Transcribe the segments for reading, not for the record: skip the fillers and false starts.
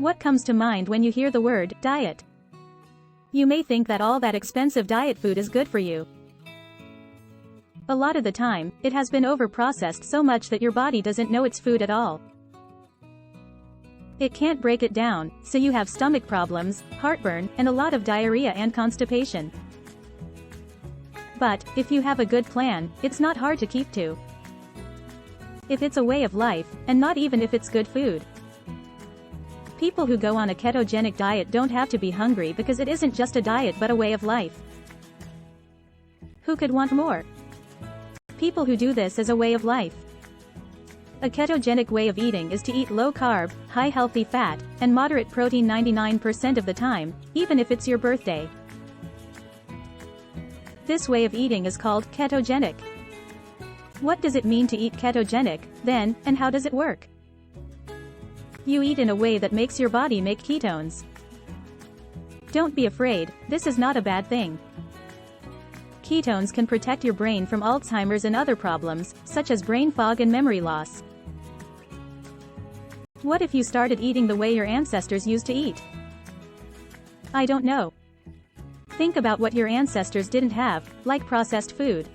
What comes to mind when you hear the word diet? You may think that all that expensive diet food is good for you. A lot of the time, it has been over-processed so much that your body doesn't know it's food at all. It can't break it down, so you have stomach problems, heartburn, and a lot of diarrhea and constipation. But, if you have a good plan, it's not hard to keep to. If it's a way of life, and not even if it's good food. People who go on a ketogenic diet don't have to be hungry because it isn't just a diet but a way of life. Who could want more? People who do this as a way of life. A ketogenic way of eating is to eat low-carb, high healthy fat, and moderate protein 99% of the time, even if it's your birthday. This way of eating is called ketogenic. What does it mean to eat ketogenic, then, and how does it work? You eat in a way that makes your body make ketones. Don't be afraid, this is not a bad thing. Ketones can protect your brain from Alzheimer's and other problems, such as brain fog and memory loss. What if you started eating the way your ancestors used to eat? I don't know. Think about what your ancestors didn't have, like processed food.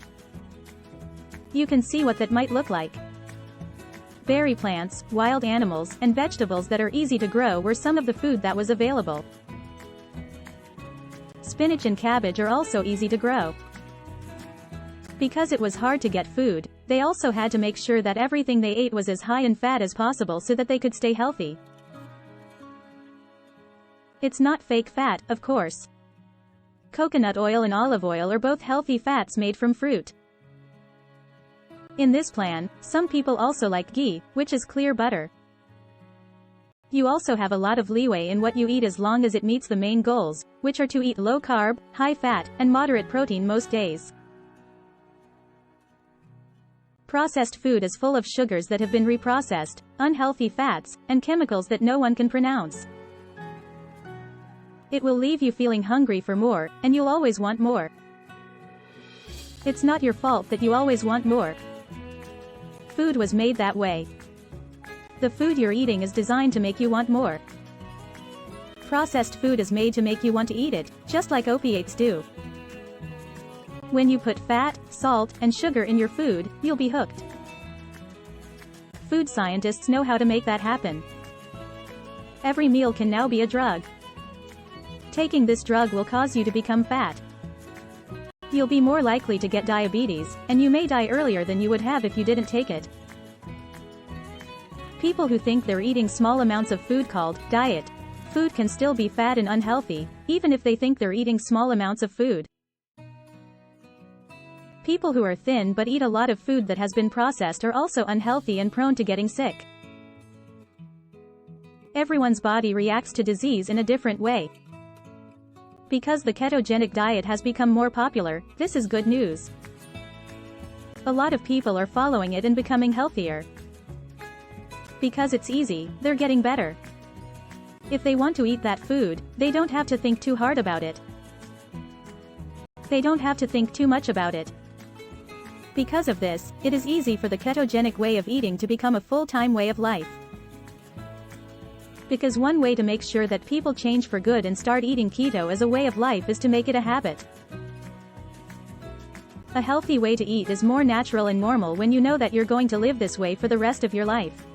You can see what that might look like. Berry plants, wild animals, and vegetables that are easy to grow were some of the food that was available. Spinach and cabbage are also easy to grow. Because it was hard to get food, they also had to make sure that everything they ate was as high in fat as possible so that they could stay healthy. It's not fake fat, of course. Coconut oil and olive oil are both healthy fats made from fruit. In this plan, some people also like ghee, which is clear butter. You also have a lot of leeway in what you eat as long as it meets the main goals, which are to eat low carb, high fat, and moderate protein most days. Processed food is full of sugars that have been reprocessed, unhealthy fats, and chemicals that no one can pronounce. It will leave you feeling hungry for more, and you'll always want more. It's not your fault that you always want more. Food was made that way. The food you're eating is designed to make you want more. Processed food is made to make you want to eat it, just like opiates do. When you put fat, salt, and sugar in your food, you'll be hooked. Food scientists know how to make that happen. Every meal can now be a drug. Taking this drug will cause you to become fat. You'll be more likely to get diabetes, and you may die earlier than you would have if you didn't take it. People who think they're eating small amounts of food called diet food can still be fat and unhealthy, even if they think they're eating small amounts of food. People who are thin but eat a lot of food that has been processed are also unhealthy and prone to getting sick. Everyone's body reacts to disease in a different way. Because the ketogenic diet has become more popular, this is good news. A lot of people are following it and becoming healthier. Because it's easy, they're getting better. If they want to eat that food, they don't have to think too hard about it. They don't have to think too much about it. Because of this, it is easy for the ketogenic way of eating to become a full-time way of life. Because one way to make sure that people change for good and start eating keto as a way of life is to make it a habit. A healthy way to eat is more natural and normal when you know that you're going to live this way for the rest of your life.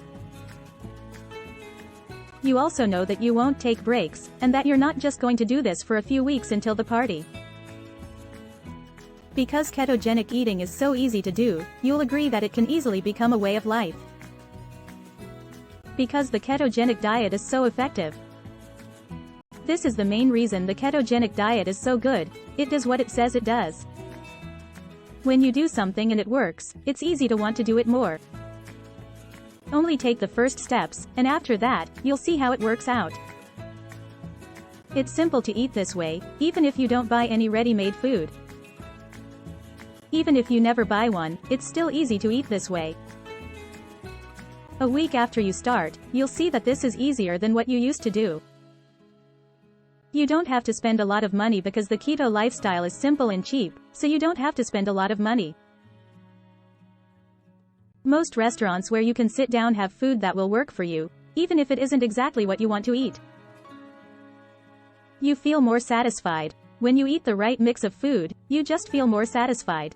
You also know that you won't take breaks, and that you're not just going to do this for a few weeks until the party. Because ketogenic eating is so easy to do, you'll agree that it can easily become a way of life. Because the ketogenic diet is so effective. This is the main reason the ketogenic diet is so good, it does what it says it does. When you do something and it works, it's easy to want to do it more. Only take the first steps, and after that, you'll see how it works out. It's simple to eat this way, even if you don't buy any ready-made food. Even if you never buy one, it's still easy to eat this way. A week after you start, you'll see that this is easier than what you used to do. You don't have to spend a lot of money because the keto lifestyle is simple and cheap, so you don't have to spend a lot of money. Most restaurants where you can sit down have food that will work for you, even if it isn't exactly what you want to eat. You feel more satisfied. When you eat the right mix of food, you just feel more satisfied.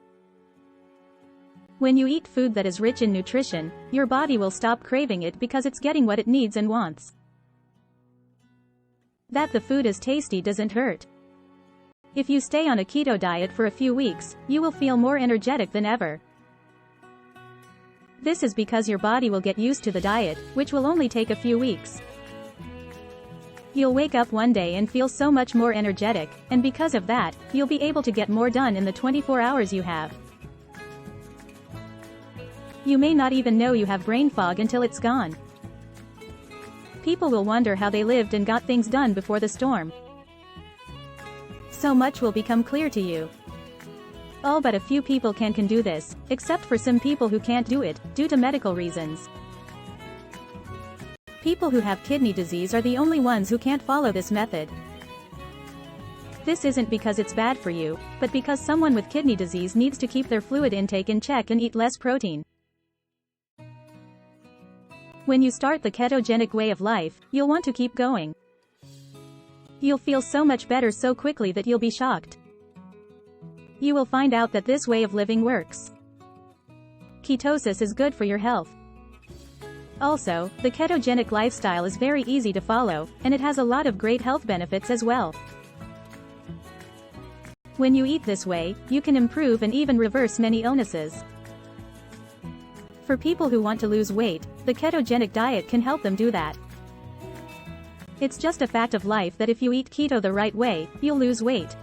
When you eat food that is rich in nutrition, your body will stop craving it because it's getting what it needs and wants. That the food is tasty doesn't hurt. If you stay on a keto diet for a few weeks, you will feel more energetic than ever. This is because your body will get used to the diet, which will only take a few weeks. You'll wake up one day and feel so much more energetic, and because of that, you'll be able to get more done in the 24 hours you have. You may not even know you have brain fog until it's gone. People will wonder how they lived and got things done before the storm. So much will become clear to you. All but a few people can do this, except for some people who can't do it, due to medical reasons. People who have kidney disease are the only ones who can't follow this method. This isn't because it's bad for you, but because someone with kidney disease needs to keep their fluid intake in check and eat less protein. When you start the ketogenic way of life, you'll want to keep going. You'll feel so much better so quickly that you'll be shocked. You will find out that this way of living works. Ketosis is good for your health. Also, the ketogenic lifestyle is very easy to follow, and it has a lot of great health benefits as well. When you eat this way, you can improve and even reverse many illnesses. For people who want to lose weight, the ketogenic diet can help them do that. It's just a fact of life that if you eat keto the right way, you'll lose weight.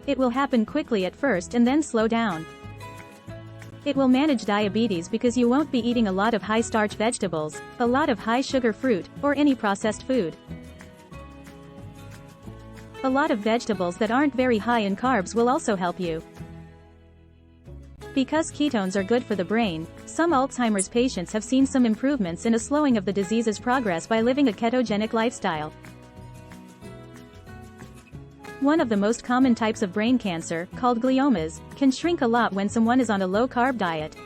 It will happen quickly at first and then slow down. It will manage diabetes because you won't be eating a lot of high-starch vegetables, a lot of high-sugar fruit, or any processed food. A lot of vegetables that aren't very high in carbs will also help you. Because ketones are good for the brain, some Alzheimer's patients have seen some improvements in a slowing of the disease's progress by living a ketogenic lifestyle. One of the most common types of brain cancer, called gliomas, can shrink a lot when someone is on a low-carb diet.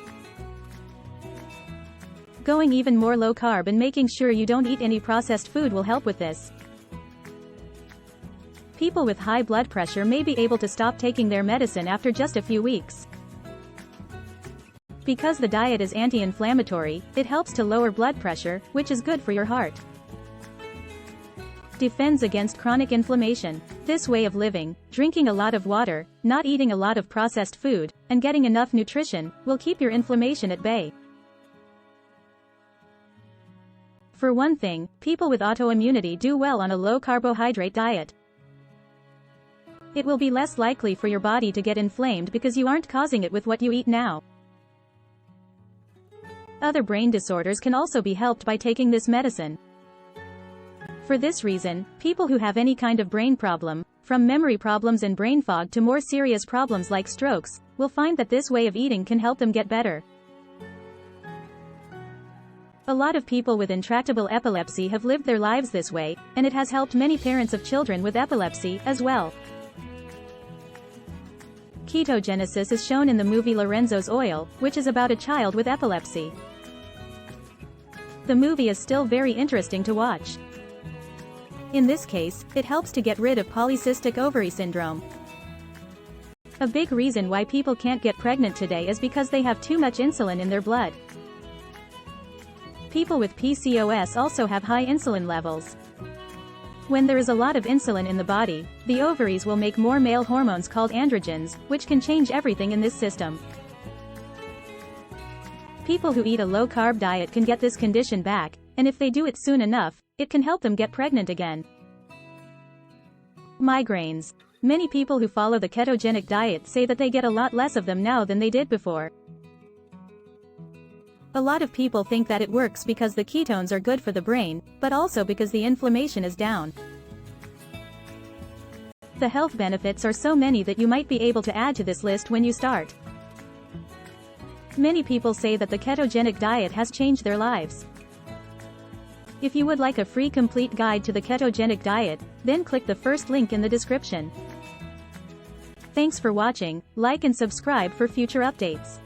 Going even more low-carb and making sure you don't eat any processed food will help with this. People with high blood pressure may be able to stop taking their medicine after just a few weeks. Because the diet is anti-inflammatory, it helps to lower blood pressure, which is good for your heart. Defends against chronic inflammation. This way of living, drinking a lot of water, not eating a lot of processed food, and getting enough nutrition, will keep your inflammation at bay. For one thing, people with autoimmunity do well on a low-carbohydrate diet. It will be less likely for your body to get inflamed because you aren't causing it with what you eat now. Other brain disorders can also be helped by taking this medicine. For this reason, people who have any kind of brain problem, from memory problems and brain fog to more serious problems like strokes, will find that this way of eating can help them get better. A lot of people with intractable epilepsy have lived their lives this way, and it has helped many parents of children with epilepsy, as well. Ketogenesis is shown in the movie Lorenzo's Oil, which is about a child with epilepsy. The movie is still very interesting to watch. In this case, it helps to get rid of polycystic ovary syndrome. A big reason why people can't get pregnant today is because they have too much insulin in their blood. People with PCOS also have high insulin levels. When there is a lot of insulin in the body, the ovaries will make more male hormones called androgens, which can change everything in this system. People who eat a low-carb diet can get this condition back, and if they do it soon enough, it can help them get pregnant again. Migraines. Many people who follow the ketogenic diet say that they get a lot less of them now than they did before. A lot of people think that it works because the ketones are good for the brain, but also because the inflammation is down. The health benefits are so many that you might be able to add to this list when you start. Many people say that the ketogenic diet has changed their lives. If you would like a free complete guide to the ketogenic diet, then click the first link in the description. Thanks for watching, like and subscribe for future updates.